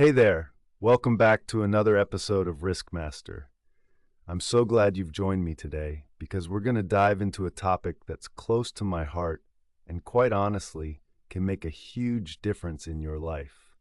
Hey there, welcome back to another episode of Riskmaster. I'm so glad you've joined me today because we're going to dive into a topic that's close to my heart and quite honestly can make a huge difference in your life: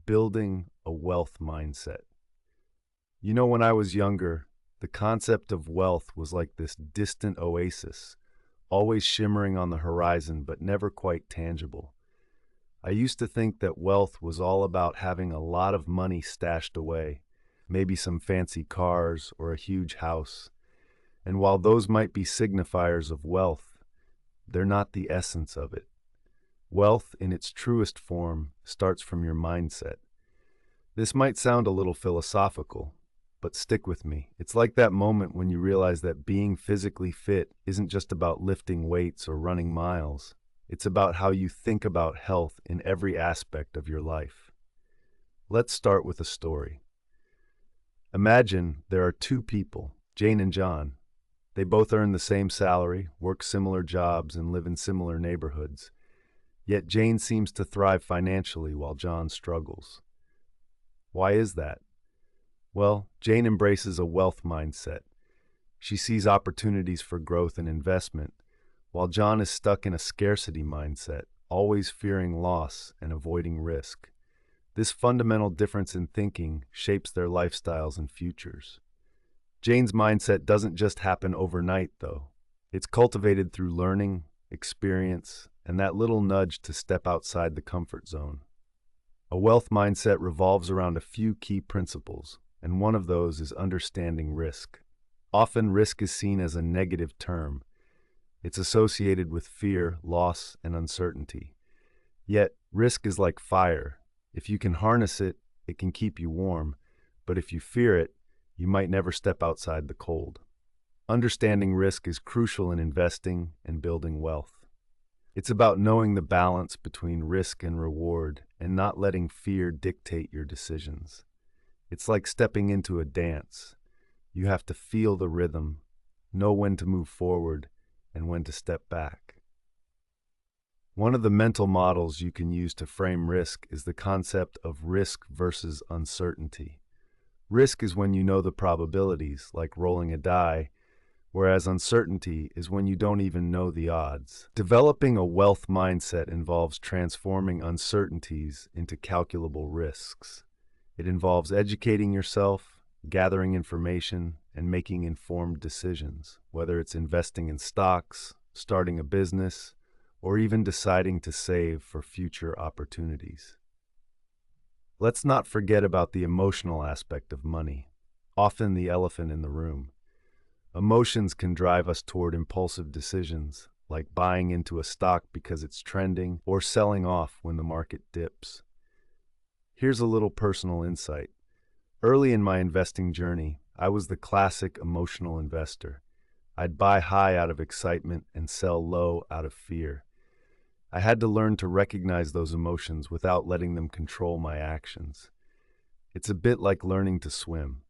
building a wealth mindset. You know, when I was younger, the concept of wealth was like this distant oasis, always shimmering on the horizon but never quite tangible. I used to think that wealth was all about having a lot of money stashed away, maybe some fancy cars or a huge house. And while those might be signifiers of wealth, they're not the essence of it. Wealth, in its truest form, starts from your mindset. This might sound a little philosophical, but stick with me. It's like that moment when you realize that being physically fit isn't just about lifting weights or running miles. It's about how you think about health in every aspect of your life. Let's start with a story. Imagine there are two people, Jane and John. They both earn the same salary, work similar jobs, and live in similar neighborhoods. Yet Jane seems to thrive financially while John struggles. Why is that? Well, Jane embraces a wealth mindset. She sees opportunities for growth and investment, while John is stuck in a scarcity mindset, always fearing loss and avoiding risk. This fundamental difference in thinking shapes their lifestyles and futures. Jane's mindset doesn't just happen overnight, though. It's cultivated through learning, experience, and that little nudge to step outside the comfort zone. A wealth mindset revolves around a few key principles, and one of those is understanding risk. Often, risk is seen as a negative term. It's associated with fear, loss, and uncertainty. Yet, risk is like fire. If you can harness it, it can keep you warm. But if you fear it, you might never step outside the cold. Understanding risk is crucial in investing and building wealth. It's about knowing the balance between risk and reward and not letting fear dictate your decisions. It's like stepping into a dance. You have to feel the rhythm, know when to move forward, and when to step back. One of the mental models you can use to frame risk is the concept of risk versus uncertainty. Risk is when you know the probabilities, like rolling a die, whereas uncertainty is when you don't even know the odds. Developing a wealth mindset involves transforming uncertainties into calculable risks. It involves educating yourself, gathering information, and making informed decisions, whether it's investing in stocks, starting a business, or even deciding to save for future opportunities. Let's not forget about the emotional aspect of money, often the elephant in the room. Emotions can drive us toward impulsive decisions, like buying into a stock because it's trending or selling off when the market dips. Here's a little personal insight. Early in my investing journey, I was the classic emotional investor. I'd buy high out of excitement and sell low out of fear. I had to learn to recognize those emotions without letting them control my actions. It's a bit like learning to swim.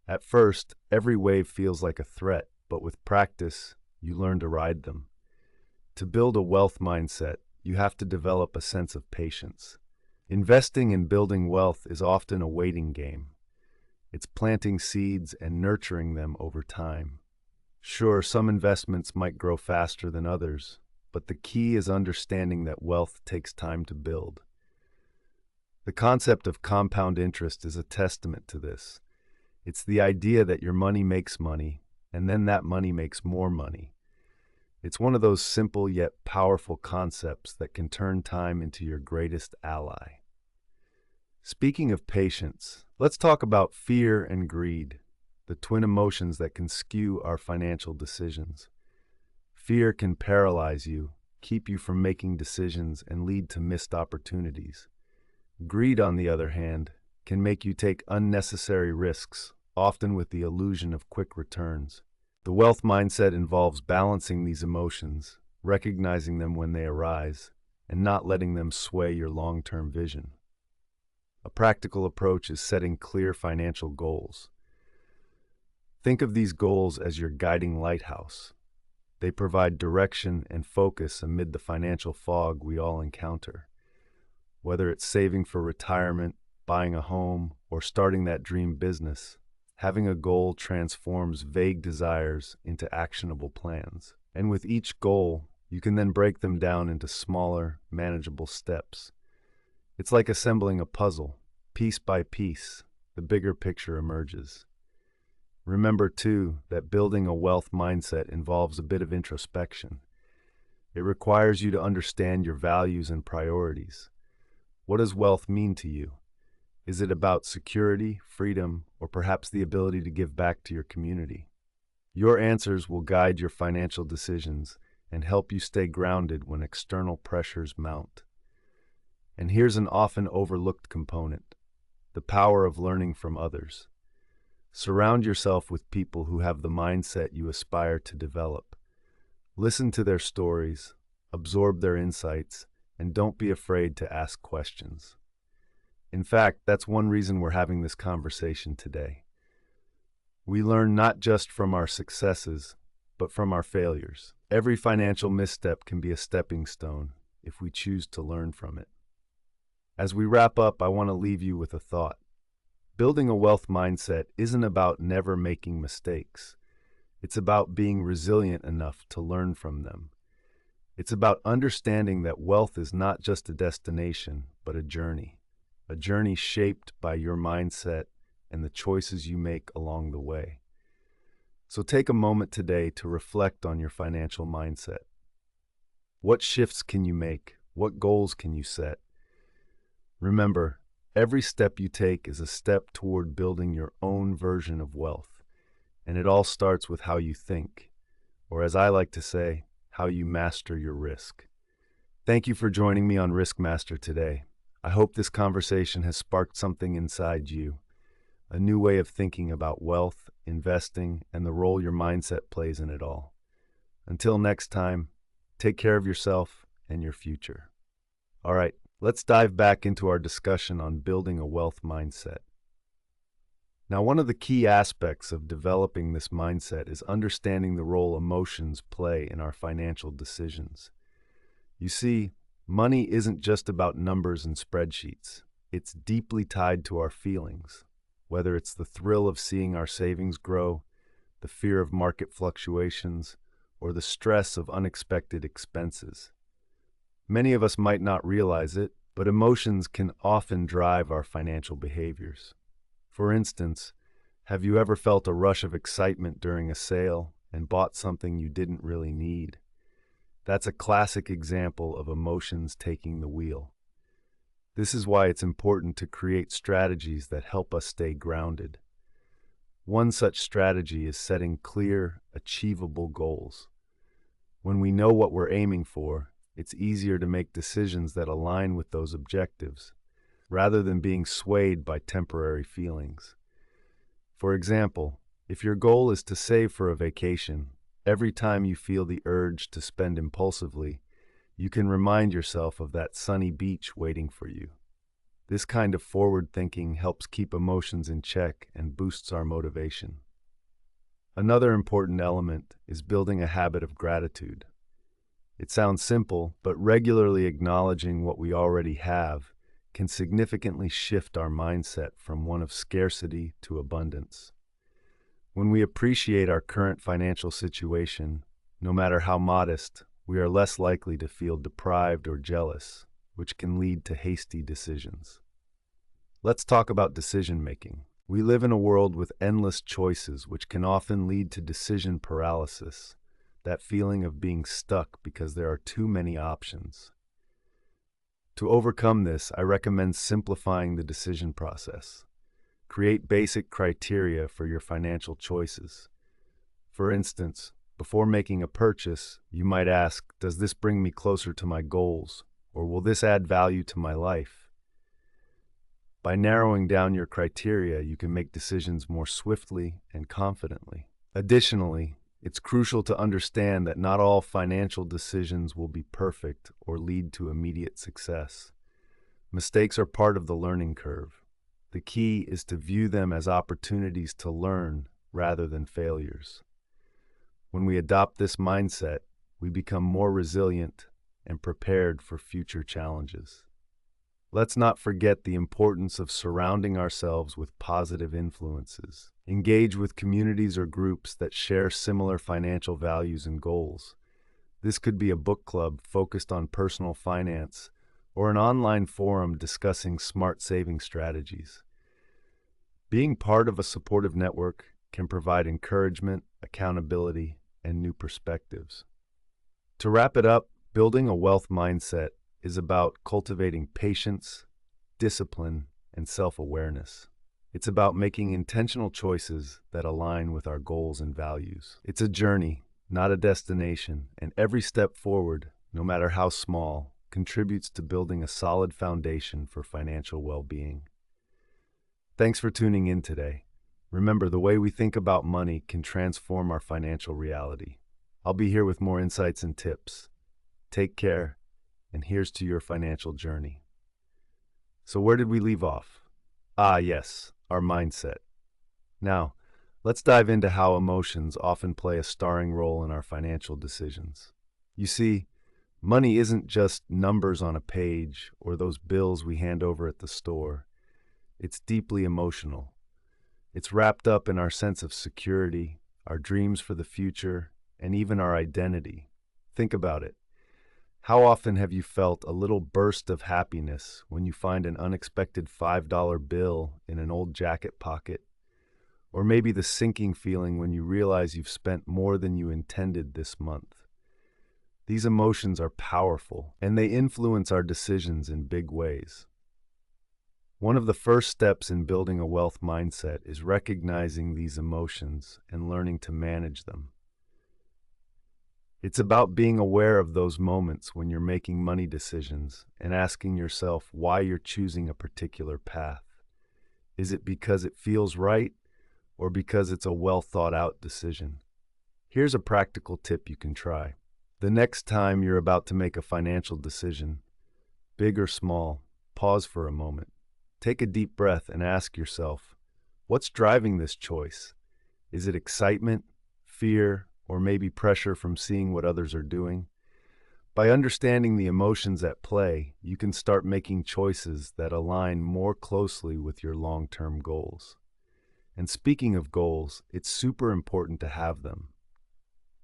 At first, every wave feels like a threat, but with practice, you learn to ride them. To build a wealth mindset, you have to develop a sense of patience. Investing and building wealth is often a waiting game. It's planting seeds and nurturing them over time. Sure, some investments might grow faster than others, but the key is understanding that wealth takes time to build. The concept of compound interest is a testament to this. It's the idea that your money makes money, and then that money makes more money. It's one of those simple yet powerful concepts that can turn time into your greatest ally. Speaking of patience, let's talk about fear and greed, the twin emotions that can skew our financial decisions. Fear can paralyze you, keep you from making decisions, and lead to missed opportunities. Greed, on the other hand, can make you take unnecessary risks, often with the illusion of quick returns. The wealth mindset involves balancing these emotions, recognizing them when they arise, and not letting them sway your long-term vision. A practical approach is setting clear financial goals. Think of these goals as your guiding lighthouse. They provide direction and focus amid the financial fog we all encounter. Whether it's saving for retirement, buying a home, or starting that dream business, having a goal transforms vague desires into actionable plans. And with each goal, you can then break them down into smaller, manageable steps. It's like assembling a puzzle. Piece by piece, the bigger picture emerges. Remember, too, that building a wealth mindset involves a bit of introspection. It requires you to understand your values and priorities. What does wealth mean to you? Is it about security, freedom, or perhaps the ability to give back to your community? Your answers will guide your financial decisions and help you stay grounded when external pressures mount. And here's an often overlooked component: the power of learning from others. Surround yourself with people who have the mindset you aspire to develop. Listen to their stories, absorb their insights, and don't be afraid to ask questions. In fact, that's one reason we're having this conversation today. We learn not just from our successes, but from our failures. Every financial misstep can be a stepping stone if we choose to learn from it. As we wrap up, I want to leave you with a thought. Building a wealth mindset isn't about never making mistakes. It's about being resilient enough to learn from them. It's about understanding that wealth is not just a destination, but a journey shaped by your mindset and the choices you make along the way. So take a moment today to reflect on your financial mindset. What shifts can you make? What goals can you set? Remember, every step you take is a step toward building your own version of wealth, and it all starts with how you think, or as I like to say, how you master your risk. Thank you for joining me on Risk Master today. I hope this conversation has sparked something inside you, a new way of thinking about wealth, investing, and the role your mindset plays in it all. Until next time, take care of yourself and your future. All right, let's dive back into our discussion on building a wealth mindset. Now, one of the key aspects of developing this mindset is understanding the role emotions play in our financial decisions. You see, money isn't just about numbers and spreadsheets. It's deeply tied to our feelings, whether it's the thrill of seeing our savings grow, the fear of market fluctuations, or the stress of unexpected expenses. Many of us might not realize it, but emotions can often drive our financial behaviors. For instance, have you ever felt a rush of excitement during a sale and bought something you didn't really need? That's a classic example of emotions taking the wheel. This is why it's important to create strategies that help us stay grounded. One such strategy is setting clear, achievable goals. When we know what we're aiming for, it's easier to make decisions that align with those objectives, rather than being swayed by temporary feelings. For example, if your goal is to save for a vacation, every time you feel the urge to spend impulsively, you can remind yourself of that sunny beach waiting for you. This kind of forward thinking helps keep emotions in check and boosts our motivation. Another important element is building a habit of gratitude. It sounds simple, but regularly acknowledging what we already have can significantly shift our mindset from one of scarcity to abundance. When we appreciate our current financial situation, no matter how modest, we are less likely to feel deprived or jealous, which can lead to hasty decisions. Let's talk about decision-making. We live in a world with endless choices, which can often lead to decision paralysis, that feeling of being stuck because there are too many options. To overcome this, I recommend simplifying the decision process. Create basic criteria for your financial choices. For instance, before making a purchase, you might ask, does this bring me closer to my goals, or will this add value to my life? By narrowing down your criteria, you can make decisions more swiftly and confidently. Additionally, it's crucial to understand that not all financial decisions will be perfect or lead to immediate success. Mistakes are part of the learning curve. The key is to view them as opportunities to learn rather than failures. When we adopt this mindset, we become more resilient and prepared for future challenges. Let's not forget the importance of surrounding ourselves with positive influences. Engage with communities or groups that share similar financial values and goals. This could be a book club focused on personal finance or an online forum discussing smart saving strategies. Being part of a supportive network can provide encouragement, accountability, and new perspectives. To wrap it up, building a wealth mindset is about cultivating patience, discipline, and self-awareness. It's about making intentional choices that align with our goals and values. It's a journey, not a destination, and every step forward, no matter how small, contributes to building a solid foundation for financial well-being. Thanks for tuning in today. Remember, the way we think about money can transform our financial reality. I'll be here with more insights and tips. Take care, and here's to your financial journey. So where did we leave off? Ah, yes, our mindset. Now, let's dive into how emotions often play a starring role in our financial decisions. You see, money isn't just numbers on a page or those bills we hand over at the store. It's deeply emotional. It's wrapped up in our sense of security, our dreams for the future, and even our identity. Think about it. How often have you felt a little burst of happiness when you find an unexpected $5 bill in an old jacket pocket? Or maybe the sinking feeling when you realize you've spent more than you intended this month. These emotions are powerful, and they influence our decisions in big ways. One of the first steps in building a wealth mindset is recognizing these emotions and learning to manage them. It's about being aware of those moments when you're making money decisions and asking yourself why you're choosing a particular path. Is it because it feels right or because it's a well-thought-out decision? Here's a practical tip you can try. The next time you're about to make a financial decision, big or small, pause for a moment. Take a deep breath and ask yourself, what's driving this choice? Is it excitement, fear, or maybe pressure from seeing what others are doing? By understanding the emotions at play, you can start making choices that align more closely with your long-term goals. And speaking of goals, it's super important to have them.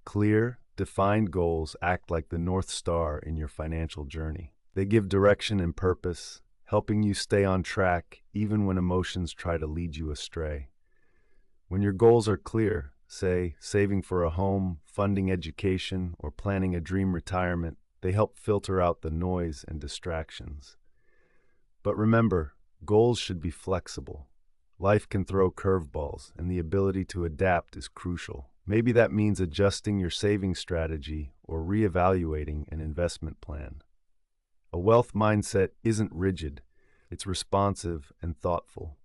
Clear, defined goals act like the North Star in your financial journey. They give direction and purpose, helping you stay on track even when emotions try to lead you astray. When your goals are clear, say saving for a home, funding education, or planning a dream retirement, they help filter out the noise and distractions. But remember, goals should be flexible. Life can throw curveballs, and the ability to adapt is crucial. Maybe that means adjusting your saving strategy or reevaluating an investment plan. A wealth mindset isn't rigid, it's responsive and thoughtful.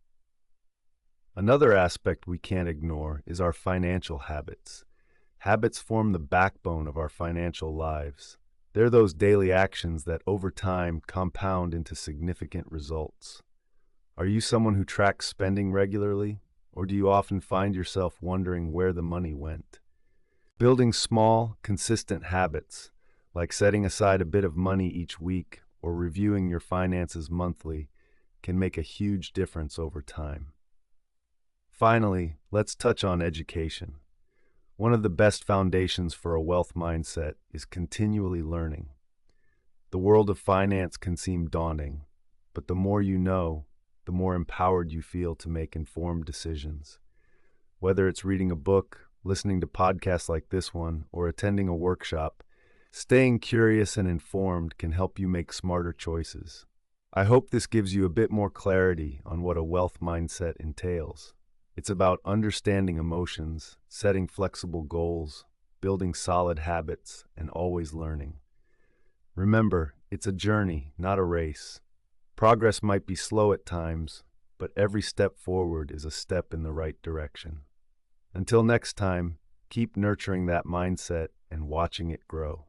Another aspect we can't ignore is our financial habits. Habits form the backbone of our financial lives. They're those daily actions that over time compound into significant results. Are you someone who tracks spending regularly, or do you often find yourself wondering where the money went? Building small, consistent habits, like setting aside a bit of money each week or reviewing your finances monthly, can make a huge difference over time. Finally, let's touch on education. One of the best foundations for a wealth mindset is continually learning. The world of finance can seem daunting, but the more you know, the more empowered you feel to make informed decisions. Whether it's reading a book, listening to podcasts like this one, or attending a workshop, staying curious and informed can help you make smarter choices. I hope this gives you a bit more clarity on what a wealth mindset entails. It's about understanding emotions, setting flexible goals, building solid habits, and always learning. Remember, it's a journey, not a race. Progress might be slow at times, but every step forward is a step in the right direction. Until next time, keep nurturing that mindset and watching it grow.